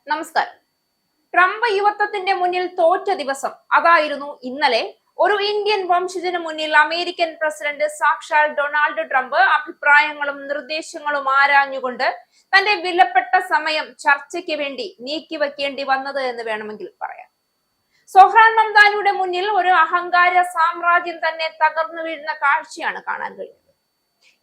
നമസ്കാരം. ട്രംപ് യുവത്വത്തിന്റെ മുന്നിൽ തോറ്റ ദിവസം അതായിരുന്നു ഇന്നലെ. ഒരു ഇന്ത്യൻ വംശജന് മുന്നിൽ അമേരിക്കൻ പ്രസിഡന്റ് സാക്ഷാൽ ഡൊണാൾഡ് ട്രംപ് അഭിപ്രായങ്ങളും നിർദ്ദേശങ്ങളും ആരാഞ്ഞുകൊണ്ട് തന്റെ വിലപ്പെട്ട സമയം ചർച്ചയ്ക്ക് വേണ്ടി നീക്കിവെക്കേണ്ടി വന്നത് എന്ന് വേണമെങ്കിൽ പറയാം. സൊഹ്റാൻ മംദാനിയുടെ മുന്നിൽ ഒരു അഹങ്കാര സാമ്രാജ്യം തന്നെ തകർന്നു വീഴുന്ന കാഴ്ചയാണ് കാണാൻ കഴിഞ്ഞത്.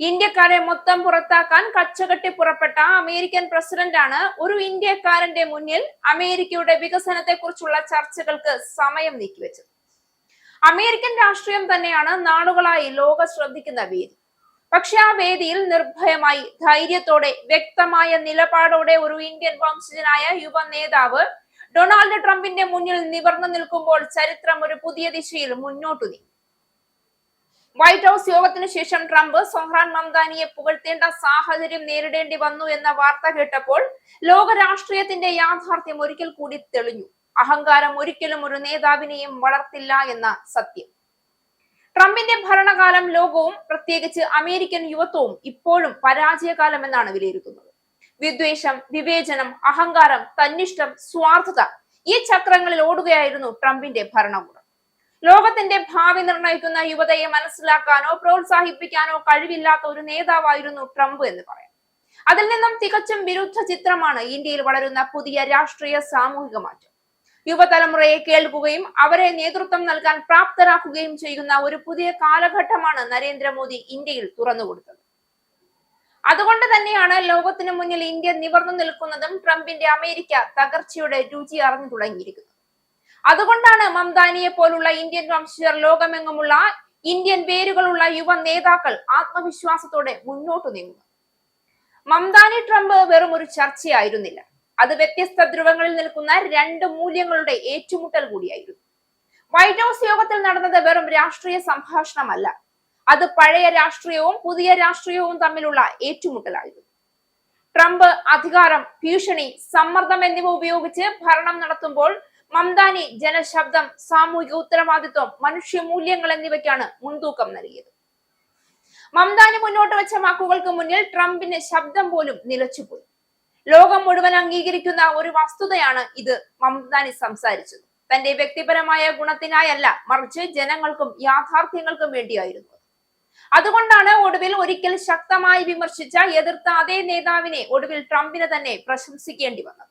ഇന്ത്യക്കാരെ മൊത്തം പുറത്താക്കാൻ കച്ചകെട്ടി പുറപ്പെട്ട അമേരിക്കൻ പ്രസിഡന്റാണ് ഒരു ഇന്ത്യക്കാരന്റെ മുന്നിൽ അമേരിക്കയുടെ വികസനത്തെ കുറിച്ചുള്ള ചർച്ചകൾക്ക് സമയം നീക്കിവെച്ചത്. അമേരിക്കൻ രാഷ്ട്രീയം തന്നെയാണ് നാളുകളായി ലോക ശ്രദ്ധിക്കുന്ന വേദി. പക്ഷെ ആ വേദിയിൽ നിർഭയമായി, ധൈര്യത്തോടെ, വ്യക്തമായ നിലപാടോടെ ഒരു ഇന്ത്യൻ വംശജനായ യുവ നേതാവ് ഡൊണാൾഡ് ട്രംപിന്റെ മുന്നിൽ നിവർന്നു നിൽക്കുമ്പോൾ ചരിത്രം ഒരു പുതിയ ദിശയിൽ മുന്നോട്ടു നീങ്ങി. വൈറ്റ് ഹൗസ് യോഗത്തിനു ശേഷം ട്രംപ് സൊഹ്റാൻ മംദാനിയെ പുകഴ്ത്തേണ്ട സാഹചര്യം നേരിടേണ്ടി വന്നു എന്ന വാർത്ത കേട്ടപ്പോൾ ലോക രാഷ്ട്രീയത്തിന്റെ യാഥാർത്ഥ്യം ഒരിക്കൽ കൂടി തെളിഞ്ഞു. അഹങ്കാരം ഒരിക്കലും ഒരു നേതാവിനെയും വളർത്തില്ല എന്ന സത്യം. ട്രംപിന്റെ ഭരണകാലം ലോകവും പ്രത്യേകിച്ച് അമേരിക്കൻ യുവത്വവും ഇപ്പോഴും പരാജയകാലം എന്നാണ് വിലയിരുത്തുന്നത്. വിദ്വേഷം, വിവേചനം, അഹങ്കാരം, തന്നിഷ്ടം, സ്വാർത്ഥത ഈ ചക്രങ്ങളിൽ ഓടുകയായിരുന്നു ട്രംപിന്റെ ഭരണകൂടം. ലോകത്തിന്റെ ഭാവി നിർണയിക്കുന്ന യുവതയെ മനസ്സിലാക്കാനോ പ്രോത്സാഹിപ്പിക്കാനോ കഴിവില്ലാത്ത ഒരു നേതാവായിരുന്നു ട്രംപ് എന്ന് പറയാം. അതിൽ നിന്നും തികച്ചും വിരുദ്ധ ചിത്രമാണ് ഇന്ത്യയിൽ വളരുന്ന പുതിയ രാഷ്ട്രീയ സാമൂഹിക മാറ്റം. യുവതലമുറയെ കേൾക്കുകയും അവരെ നേതൃത്വം നൽകാൻ പ്രാപ്തരാക്കുകയും ചെയ്യുന്ന ഒരു പുതിയ കാലഘട്ടമാണ് നരേന്ദ്രമോദി ഇന്ത്യയിൽ തുറന്നുകൊടുത്തത്. അതുകൊണ്ട് തന്നെയാണ് ലോകത്തിനു മുന്നിൽ ഇന്ത്യ നിവർന്നു നിൽക്കുന്നതും ട്രംപിന്റെ അമേരിക്ക തകർച്ചയുടെ രുചി അറിഞ്ഞു തുടങ്ങിയിരിക്കുന്നത്. അതുകൊണ്ടാണ് മംദാനിയെ പോലുള്ള ഇന്ത്യൻ വംശജർ, ലോകമെങ്ങുമുള്ള ഇന്ത്യൻ വേരുകളുള്ള യുവ നേതാക്കൾ ആത്മവിശ്വാസത്തോടെ മുന്നോട്ടു നീങ്ങുന്നത്. മംദാനി ട്രംപ് വെറും ഒരു ചർച്ചയായിരുന്നില്ല, അത് വ്യത്യസ്ത ധ്രുവങ്ങളിൽ നിൽക്കുന്ന രണ്ട് മൂല്യങ്ങളുടെ ഏറ്റുമുട്ടൽ കൂടിയായിരുന്നു. വൈറ്റ് ഹൗസ് യോഗത്തിൽ നടന്നത് വെറും രാഷ്ട്രീയ സംഭാഷണമല്ല, അത് പഴയ രാഷ്ട്രീയവും പുതിയ രാഷ്ട്രീയവും തമ്മിലുള്ള ഏറ്റുമുട്ടലായിരുന്നു. ട്രംപ് അധികാരം, ഭീഷണി, സമ്മർദ്ദം എന്നിവ ഉപയോഗിച്ച് ഭരണം നടത്തുമ്പോൾ മംദാനി ജനശബ്ദം, സാമൂഹിക ഉത്തരവാദിത്വം, മനുഷ്യ മൂല്യങ്ങൾ എന്നിവയ്ക്കാണ് മുൻതൂക്കം നൽകിയത്. മംദാനി മുന്നോട്ട് വെച്ച വാക്കുകൾക്ക് മുന്നിൽ ട്രംപിന്റെ ശബ്ദം പോലും നിലച്ചുപോയി. ലോകം മുഴുവൻ അംഗീകരിക്കുന്ന ഒരു വസ്തുതയാണ് ഇത്. മംദാനി സംസാരിച്ചത് തന്റെ വ്യക്തിപരമായ ഗുണത്തിനായല്ല, മറിച്ച് ജനങ്ങൾക്കും യാഥാർത്ഥ്യങ്ങൾക്കും വേണ്ടിയായിരുന്നു. അതുകൊണ്ടാണ് ഒടുവിൽ ഒരിക്കൽ ശക്തമായി വിമർശിച്ച, എതിർത്ത അതേ നേതാവിനെ ഒടുവിൽ ട്രംപിന് തന്നെ പ്രശംസിക്കേണ്ടി വന്നത്.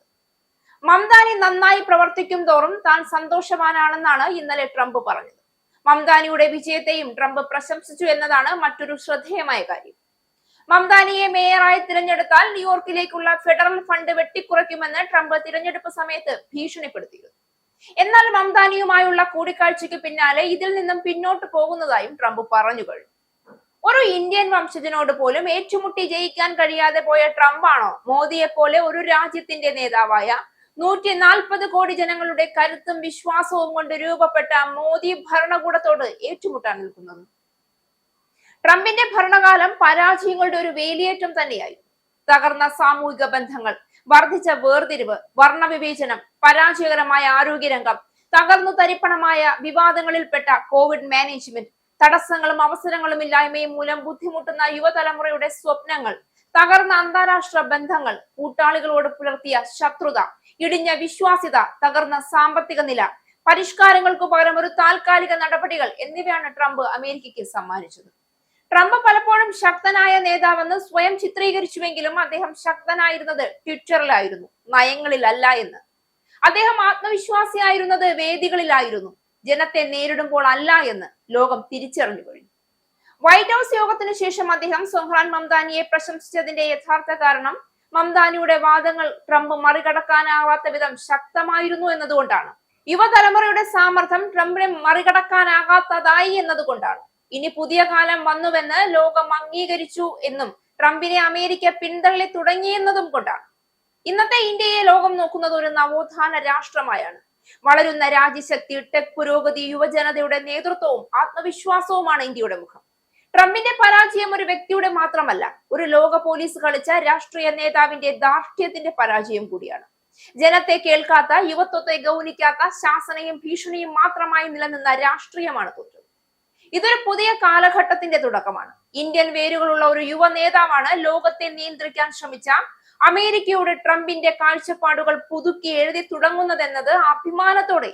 മംദാനി നന്നായി പ്രവർത്തിക്കും തോറും താൻ സന്തോഷവാനാണെന്നാണ് ഇന്നലെ ട്രംപ് പറഞ്ഞത്. മംദാനിയുടെ വിജയത്തെയും ട്രംപ് പ്രശംസിച്ചു എന്നതാണ് മറ്റൊരു ശ്രദ്ധേയമായ കാര്യം. മംദാനിയെ മേയറായി തിരഞ്ഞെടുത്താൽ ന്യൂയോർക്കിലേക്കുള്ള ഫെഡറൽ ഫണ്ട് വെട്ടിക്കുറയ്ക്കുമെന്ന് ട്രംപ് തിരഞ്ഞെടുപ്പ് സമയത്ത് ഭീഷണിപ്പെടുത്തിയിരുന്നു. എന്നാൽ മംദാനിയുമായുള്ള കൂടിക്കാഴ്ചയ്ക്ക് പിന്നാലെ ഇതിൽ നിന്നും പിന്നോട്ട് പോകുന്നതായും ട്രംപ് പറഞ്ഞു കഴിഞ്ഞു. ഒരു ഇന്ത്യൻ വംശജനോട് പോലും ഏറ്റുമുട്ടി ജയിക്കാൻ കഴിയാതെ പോയ ട്രംപാണോ മോദിയെ പോലെ ഒരു രാജ്യത്തിന്റെ നേതാവായ 140 കോടി ജനങ്ങളുടെ കരുത്തും വിശ്വാസവും കൊണ്ട് രൂപപ്പെട്ട മോദി ഭരണകൂടത്തോട് ഏറ്റുമുട്ടാൻ നിൽക്കുന്നത്? ട്രംപിന്റെ ഭരണകാലം പരാജയങ്ങളുടെ ഒരു വേലിയേറ്റം തന്നെയായിരുന്നു. തകർന്ന സാമൂഹിക ബന്ധങ്ങൾ, വർദ്ധിച്ച വേർതിരിവ്, വർണ്ണവിവേചനം, പരാജയകരമായ ആരോഗ്യരംഗം, തകർന്നു തരിപ്പണമായ വിവാദങ്ങളിൽപ്പെട്ട കോവിഡ് മാനേജ്മെന്റ്, തടസ്സങ്ങളും അവസരങ്ങളും ഇല്ലായ്മയും മൂലം ബുദ്ധിമുട്ടുന്ന യുവതലമുറയുടെ സ്വപ്നങ്ങൾ, തകർന്ന അന്താരാഷ്ട്ര ബന്ധങ്ങൾ, കൂട്ടാളികളോട് പുലർത്തിയ ശത്രുത, ഇടിഞ്ഞ വിശ്വാസ്യത, തകർന്ന സാമ്പത്തിക നില, പരിഷ്കാരങ്ങൾക്ക് പകരം ഒരു താൽക്കാലിക നടപടികൾ എന്നിവയാണ് ട്രംപ് അമേരിക്കയ്ക്ക് സമ്മാനിച്ചത്. ട്രംപ് പലപ്പോഴും ശക്തനായ നേതാവെന്ന് സ്വയം ചിത്രീകരിച്ചുവെങ്കിലും അദ്ദേഹം ശക്തനായിരുന്നത് ട്വിറ്ററിലായിരുന്നു, നയങ്ങളിലല്ല എന്ന്. അദ്ദേഹം ആത്മവിശ്വാസിയായിരുന്നത് വേദികളിലായിരുന്നു, ജനത്തെ നേരിടുമ്പോൾ അല്ല എന്ന് ലോകം തിരിച്ചറിഞ്ഞു കഴിഞ്ഞു. വൈറ്റ് ഹൗസ് യോഗത്തിനു ശേഷം അദ്ദേഹം സൊഹ്റാൻ മംദാനിയെ പ്രശംസിച്ചതിന്റെ യഥാർത്ഥ കാരണം മംദാനിയുടെ വാദങ്ങൾ ട്രംപ് മറികടക്കാനാവാത്ത വിധം ശക്തമായിരുന്നു എന്നതുകൊണ്ടാണ്. യുവതലമുറയുടെ സാമർത്ഥ്യം ട്രംപിനെ മറികടക്കാനാകാത്തതായി എന്നതുകൊണ്ടാണ്. ഇനി പുതിയ കാലം വന്നുവെന്ന് ലോകം അംഗീകരിച്ചു എന്നും ട്രംപിനെ അമേരിക്ക പിന്തള്ളി തുടങ്ങിയെന്നതും കൊണ്ടാണ്. ഇന്നത്തെ ഇന്ത്യയെ ലോകം നോക്കുന്നത് ഒരു നവോത്ഥാന രാഷ്ട്രമായാണ്. വളരുന്ന രാജ്യശക്തി, ടെക് പുരോഗതി, യുവജനതയുടെ നേതൃത്വവും ആത്മവിശ്വാസവുമാണ് ഇന്ത്യയുടെ മുഖം. ട്രംപിന്റെ പരാജയം ഒരു വ്യക്തിയുടെ മാത്രമല്ല, ഒരു ലോക പോലീസ് കളിച്ച രാഷ്ട്രീയ നേതാവിന്റെ ദാർഢ്യത്തിന്റെ പരാജയം കൂടിയാണ്. ജനത്തെ കേൾക്കാത്ത, യുവത്വത്തെ ഗൗനിക്കാത്ത, ശാസനയും ഭീഷണിയും മാത്രമായി നിലനിന്ന രാഷ്ട്രീയമാണ് തോറ്റത്. ഇതൊരു പുതിയ കാലഘട്ടത്തിന്റെ തുടക്കമാണ്. ഇന്ത്യൻ വേരുകളുള്ള ഒരു യുവ നേതാവാണ് ലോകത്തെ നിയന്ത്രിക്കാൻ ശ്രമിച്ച അമേരിക്കയോട് ട്രംപിന്റെ കാഴ്ചപ്പാടുകൾ പുതുക്കി എഴുതി തുടങ്ങുന്നതെന്നത് അഭിമാനത്തോടെ